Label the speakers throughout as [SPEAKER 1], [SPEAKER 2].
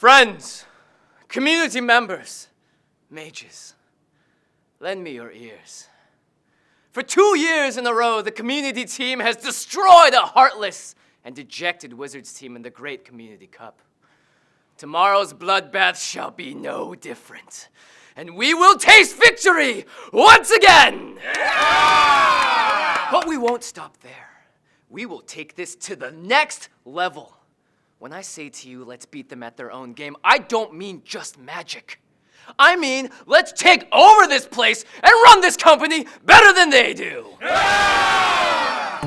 [SPEAKER 1] Friends, community members, mages, lend me your ears. For 2 years in a row, the community team has destroyed a heartless and dejected Wizards team in the Great Community Cup. Tomorrow's bloodbath shall be no different, and we will taste victory once again! Yeah! But we won't stop there. We will take this to the next level. When I say to you, let's beat them at their own game, I don't mean just magic. I mean, let's take over this place and run this company better than they do. Yeah!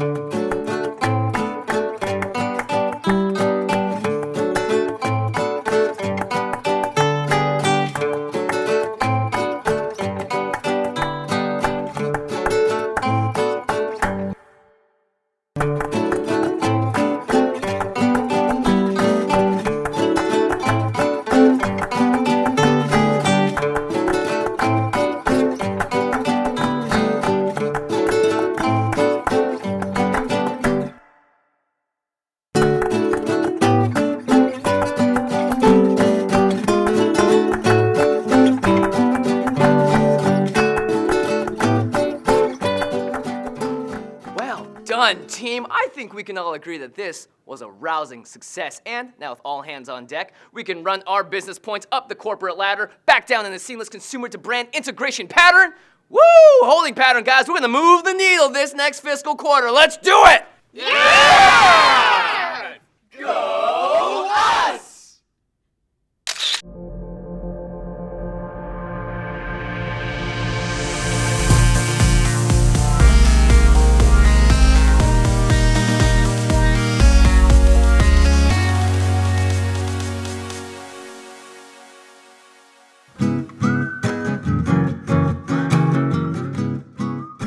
[SPEAKER 1] Team, I think we can all agree that this was a rousing success. And now with all hands on deck, we can run our business points up the corporate ladder, back down in the seamless consumer to brand integration pattern. Woo! Holding pattern, guys. We're gonna move the needle this next fiscal quarter. Let's do it! Yeah! Go us!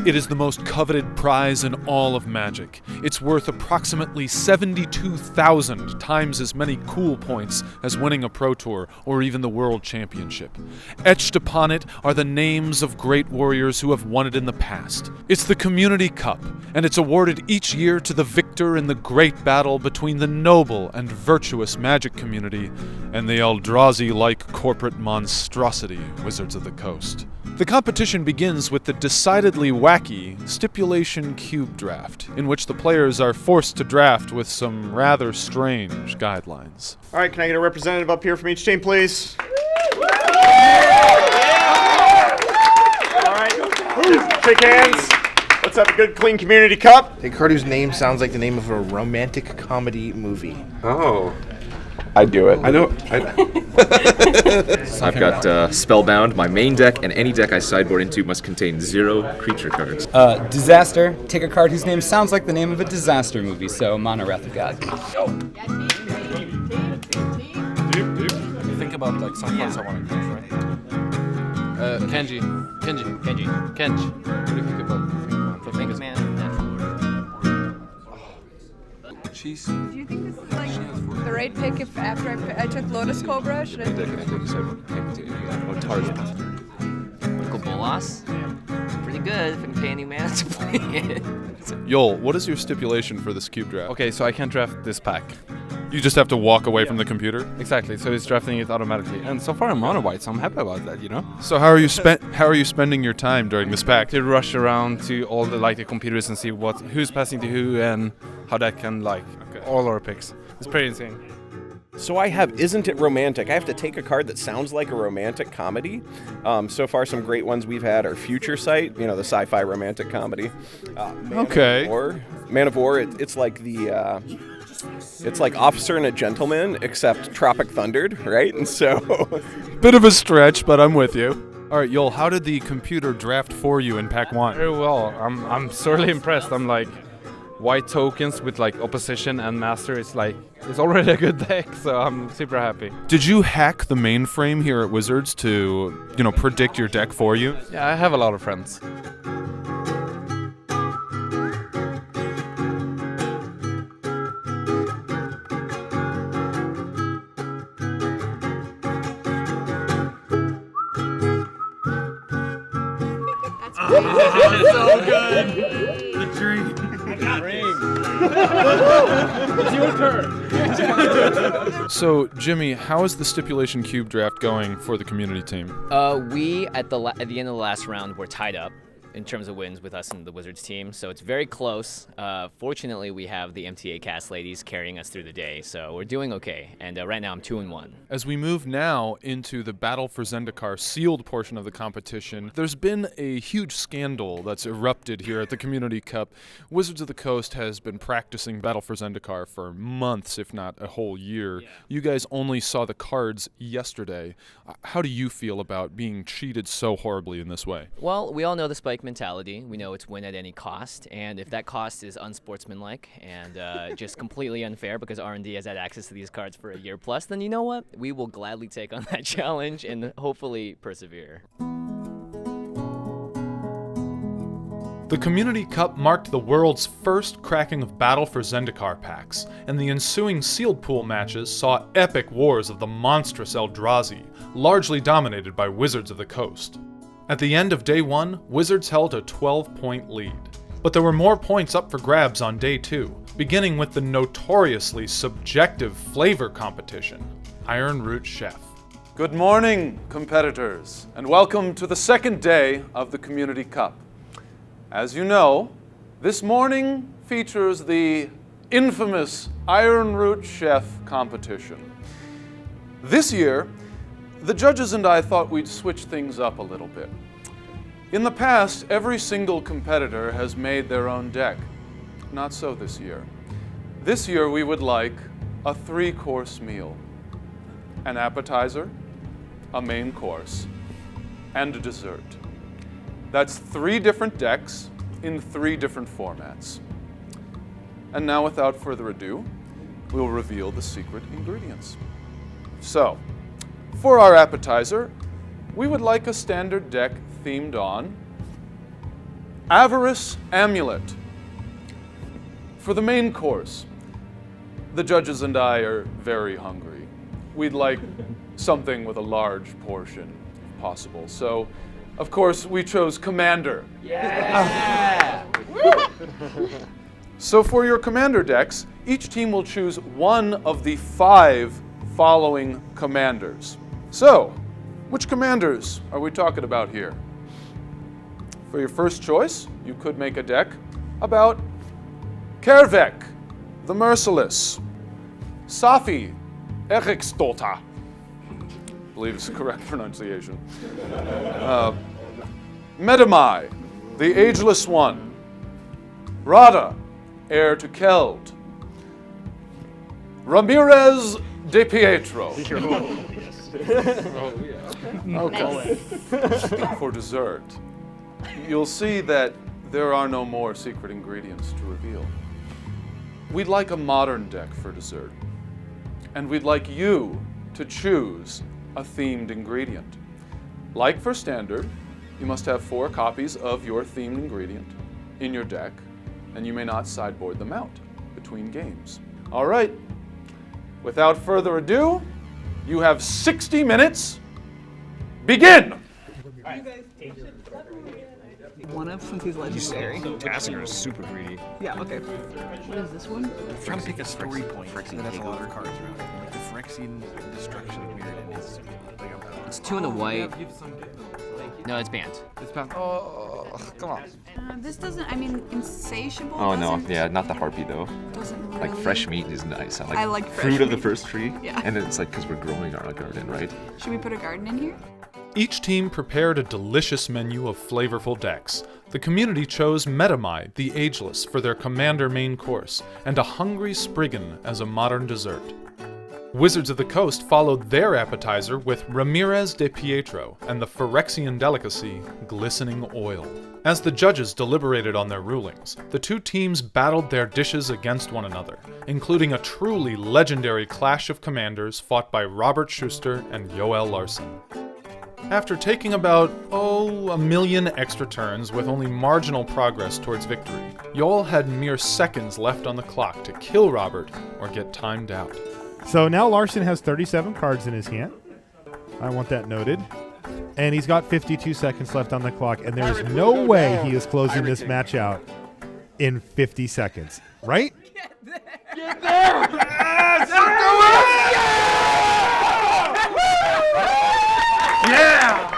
[SPEAKER 2] It is the most coveted prize in all of Magic. It's worth approximately 72,000 times as many cool points as winning a Pro Tour or even the World Championship. Etched upon it are the names of great warriors who have won it in the past. It's the Community Cup, and it's awarded each year to the victor in the great battle between the noble and virtuous Magic community and the Eldrazi-like corporate monstrosity Wizards of the Coast. The competition begins with the decidedly wacky Stipulation Cube Draft, in which the players are forced to draft with some rather strange guidelines.
[SPEAKER 3] All right, can I get a representative up here from each team, please? All right, shake hands. Let's have a good, clean community cup.
[SPEAKER 4] A card whose name sounds like the name of a romantic comedy movie.
[SPEAKER 5] Oh.
[SPEAKER 3] I'd do it.
[SPEAKER 5] I know.
[SPEAKER 6] I've got Spellbound. My main deck and any deck I sideboard into must contain 0 creature cards.
[SPEAKER 7] Disaster. Take a card whose name sounds like the name of a disaster movie, so Mana Wrath of God.
[SPEAKER 8] Think about like some cards I want to use, right? Kenji. What do you think about the thing? She's.
[SPEAKER 9] Do you think this is like the right pick if after I took Lotus Cobra? Should I?
[SPEAKER 1] Michael Bolas? Pretty good if I can pay any mana to play it.
[SPEAKER 2] Yol, what is your stipulation for this cube draft?
[SPEAKER 8] Okay, so I can draft this pack.
[SPEAKER 2] You just have to walk away from the computer?
[SPEAKER 8] Exactly, so it's drafting it automatically. And so far I'm mono white, so I'm happy about that, you know?
[SPEAKER 2] So how are you spending your time during this pack?
[SPEAKER 8] To rush around to all the computers and see who's passing to who and how that can all our picks. It's pretty insane.
[SPEAKER 10] So I have Isn't It Romantic? I have to take a card that sounds like a romantic comedy. So far some great ones we've had are Future Sight, the sci-fi romantic comedy. Man of War, it's like it's like Officer and a Gentleman, except Tropic Thundered, right? And so...
[SPEAKER 2] Bit of a stretch, but I'm with you. All right, Yol, how did the computer draft for you in Pack 1?
[SPEAKER 8] Very well. I'm sorely impressed. I'm like, white tokens with opposition and master. It's already a good deck, so I'm super happy.
[SPEAKER 2] Did you hack the mainframe here at Wizards to, predict your deck for you?
[SPEAKER 8] Yeah, I have a lot of friends.
[SPEAKER 1] So good.
[SPEAKER 8] The dream.
[SPEAKER 2] So, Jimmy, how is the Stipulation Cube draft going for the community team?
[SPEAKER 1] We at the end of the last round were tied up in terms of wins with us and the Wizards team, so it's very close. Fortunately, we have the MTA cast ladies carrying us through the day, so we're doing okay. And right now, I'm 2-1.
[SPEAKER 2] As we move now into the Battle for Zendikar sealed portion of the competition, there's been a huge scandal that's erupted here at the Community Cup. Wizards of the Coast has been practicing Battle for Zendikar for months, if not a whole year. Yeah. You guys only saw the cards yesterday. How do you feel about being cheated so horribly in this way?
[SPEAKER 1] Well, we all know the Spike mentality. We know it's win at any cost, and if that cost is unsportsmanlike and just completely unfair because R&D has had access to these cards for a year plus, then you know what? We will gladly take on that challenge and hopefully persevere.
[SPEAKER 2] The Community Cup marked the world's first cracking of Battle for Zendikar packs, and the ensuing sealed pool matches saw epic wars of the monstrous Eldrazi, largely dominated by Wizards of the Coast. At the end of Day 1, Wizards held a 12-point lead. But there were more points up for grabs on Day 2, beginning with the notoriously subjective flavor competition, Iron Root Chef.
[SPEAKER 5] Good morning, competitors, and welcome to the second day of the Community Cup. As you know, this morning features the infamous Iron Root Chef competition. This year, the judges and I thought we'd switch things up a little bit. In the past, every single competitor has made their own deck. Not so this year. This year, we would like a 3-course meal. An appetizer, a main course, and a dessert. That's 3 different decks in 3 different formats. And now, without further ado, we'll reveal the secret ingredients. So, for our appetizer, we would like a standard deck themed on Avarice Amulet. For the main course, the judges and I are very hungry. We'd like something with a large portion, if possible. So, of course, we chose Commander. Yeah! So for your Commander decks, each team will choose one of the 5 following commanders. So, which commanders are we talking about here? For your first choice, you could make a deck about Kervek, the Merciless, Safi, Eriksdota, I believe is the correct pronunciation, Medamai, the Ageless One, Rada, heir to Keld, Ramirez de Pietro. Okay. For dessert, you'll see that there are no more secret ingredients to reveal. We'd like a modern deck for dessert, and we'd like you to choose a themed ingredient. Like for standard, you must have 4 copies of your themed ingredient in your deck, and you may not sideboard them out between games. All right, without further ado, you have 60 minutes. Begin!
[SPEAKER 9] One of, since he's legendary.
[SPEAKER 11] Tassinger is super greedy.
[SPEAKER 9] Yeah, okay. What is this one?
[SPEAKER 11] I'm trying to pick a story point that has a lot of cards around it. Like the Phyrexian Destruction of Mirrodin is like
[SPEAKER 1] it's 2 in the white. No, it's banned.
[SPEAKER 11] It's banned. Oh, come on.
[SPEAKER 9] This doesn't, I mean, Insatiable.
[SPEAKER 6] Oh no,
[SPEAKER 9] doesn't-
[SPEAKER 6] yeah, not the harpy though.
[SPEAKER 9] Doesn't really.
[SPEAKER 6] Like fresh meat is nice.
[SPEAKER 9] I like fresh
[SPEAKER 6] fruit of the
[SPEAKER 9] meat.
[SPEAKER 6] first tree.
[SPEAKER 9] Yeah.
[SPEAKER 6] And then it's like because we're growing our garden, right?
[SPEAKER 9] Should we put a garden in here?
[SPEAKER 2] Each team prepared a delicious menu of flavorful decks. The community chose Medamai, the Ageless, for their Commander main course, and a Hungry Spriggan as a modern dessert. Wizards of the Coast followed their appetizer with Ramirez de Pietro and the Phyrexian delicacy, Glistening Oil. As the judges deliberated on their rulings, the 2 teams battled their dishes against one another, including a truly legendary clash of commanders fought by Robert Schuster and Yoel Larson. After taking about, a million extra turns with only marginal progress towards victory, Yoel had mere seconds left on the clock to kill Robert or get timed out.
[SPEAKER 12] So now Larson has 37 cards in his hand. I want that noted. And he's got 52 seconds left on the clock, and there is no way he is closing this match out in 50 seconds, right?
[SPEAKER 1] Get there! Yes!
[SPEAKER 3] Yeah!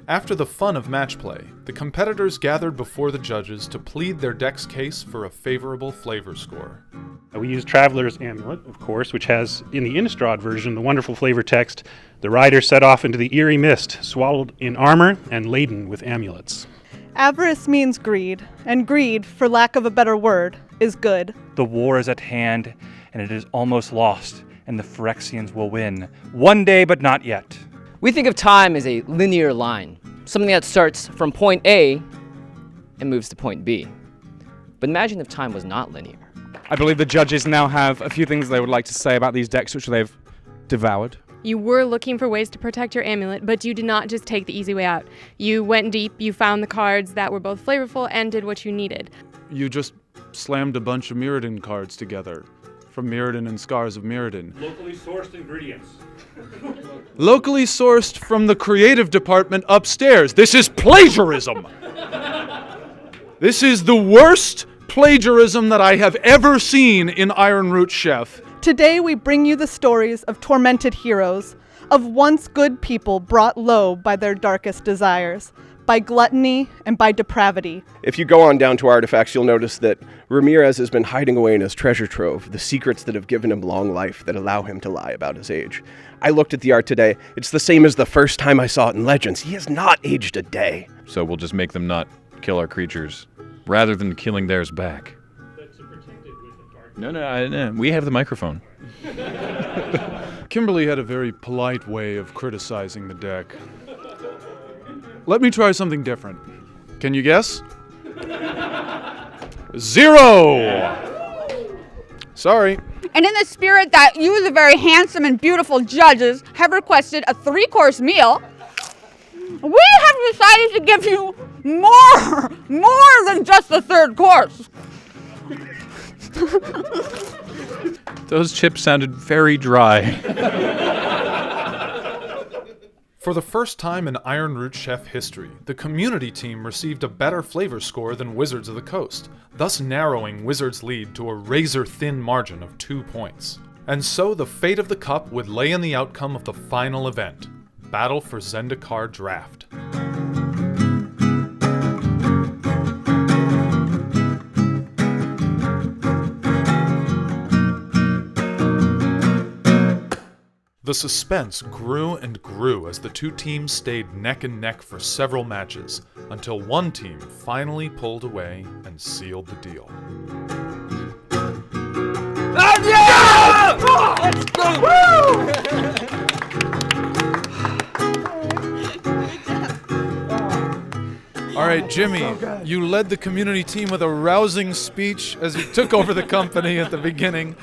[SPEAKER 2] After the fun of match play, the competitors gathered before the judges to plead their deck's case for a favorable flavor score.
[SPEAKER 13] We use Traveler's Amulet, of course, which has, in the Innistrad version, the wonderful flavor text, "The rider set off into the eerie mist, swallowed in armor and laden with amulets."
[SPEAKER 14] Avarice means greed, and greed, for lack of a better word, is good.
[SPEAKER 15] The war is at hand, and it is almost lost, and the Phyrexians will win. One day, but not yet.
[SPEAKER 1] We think of time as a linear line, something that starts from point A and moves to point B. But imagine if time was not linear.
[SPEAKER 8] I believe the judges now have a few things they would like to say about these decks which they've devoured.
[SPEAKER 16] You were looking for ways to protect your amulet, but you did not just take the easy way out. You went deep, you found the cards that were both flavorful and did what you needed.
[SPEAKER 2] You just slammed a bunch of Mirrodin cards together, from Mirrodin and Scars of Mirrodin.
[SPEAKER 13] Locally sourced ingredients.
[SPEAKER 2] Locally sourced from the creative department upstairs. This is plagiarism! This is the worst plagiarism that I have ever seen in Ironroot Chef.
[SPEAKER 14] Today we bring you the stories of tormented heroes, of once good people brought low by their darkest desires, by gluttony and by depravity.
[SPEAKER 10] If you go on down to Artifacts, you'll notice that Ramirez has been hiding away in his treasure trove, the secrets that have given him long life that allow him to lie about his age. I looked at the art today. It's the same as the first time I saw it in Legends. He has not aged a day.
[SPEAKER 17] So we'll just make them not kill our creatures, rather than killing theirs back. No, we have the microphone.
[SPEAKER 2] Kimberly had a very polite way of criticizing the deck. Let me try something different. Can you guess? 0! Sorry.
[SPEAKER 9] And in the spirit that you, the very handsome and beautiful judges, have requested a 3-course meal, we have decided to give you more than just the 3rd course.
[SPEAKER 17] Those chips sounded very dry.
[SPEAKER 2] For the first time in Ironroot Chef history, the community team received a better flavor score than Wizards of the Coast, thus narrowing Wizards' lead to a razor-thin margin of 2 points. And so the fate of the cup would lay in the outcome of the final event, Battle for Zendikar Draft. The suspense grew and grew as the two teams stayed neck and neck for several matches, until one team finally pulled away and sealed the deal.
[SPEAKER 1] Let's go!
[SPEAKER 2] All right, Jimmy, you led the community team with a rousing speech as you took over the company at the beginning.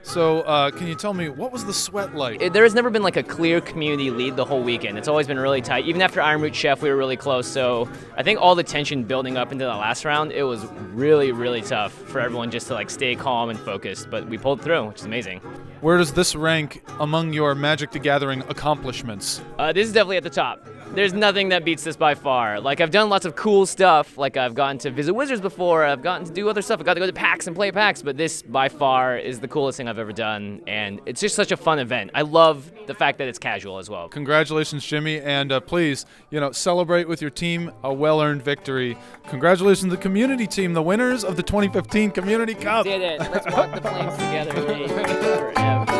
[SPEAKER 2] So, can you tell me, what was the sweat like?
[SPEAKER 1] There has never been like a clear community lead the whole weekend. It's always been really tight. Even after Ironroot Chef, we were really close. So I think all the tension building up into the last round, it was really, really tough for everyone just to like stay calm and focused. But we pulled through, which is amazing.
[SPEAKER 2] Where does this rank among your Magic the Gathering accomplishments?
[SPEAKER 1] This is definitely at the top. There's nothing that beats this by far. Like, I've done lots of cool stuff. Like, I've gotten to visit Wizards before. I've gotten to do other stuff. I've got to go to PAX and play PAX. But this, by far, is the coolest thing I've ever done. And it's just such a fun event. I love the fact that it's casual as well.
[SPEAKER 2] Congratulations, Jimmy. And please, celebrate with your team a well-earned victory. Congratulations to the community team, the winners of the 2015 Community Cup.
[SPEAKER 1] We did it. Let's walk the flames together. Forever.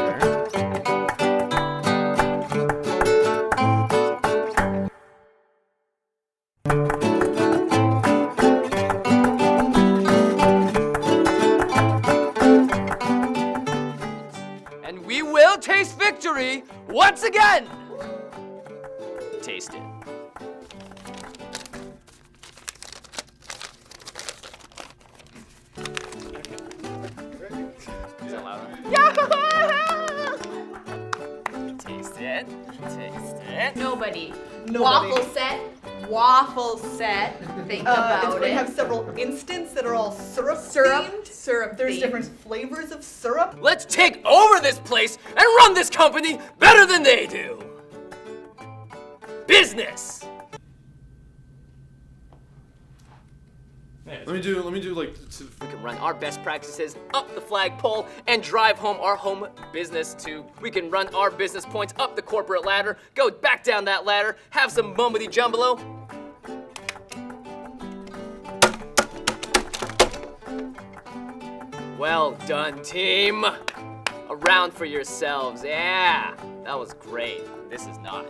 [SPEAKER 1] Taste victory once again. Taste it. Is that loud? Taste it. Taste it.
[SPEAKER 9] Nobody. Waffle set. Think about
[SPEAKER 14] it's
[SPEAKER 9] it.
[SPEAKER 14] going to have several instants that are all syrup. There's different flavors of syrup.
[SPEAKER 1] Let's take over this place and run this company better than they do. business!
[SPEAKER 2] Let me do like.
[SPEAKER 1] We can run our best practices up the flagpole and drive home our home business too. We can run our business points up the corporate ladder, go back down that ladder, have some mumbity jumbalo. Well done, team. A round for yourselves. Yeah, that was great. This is not.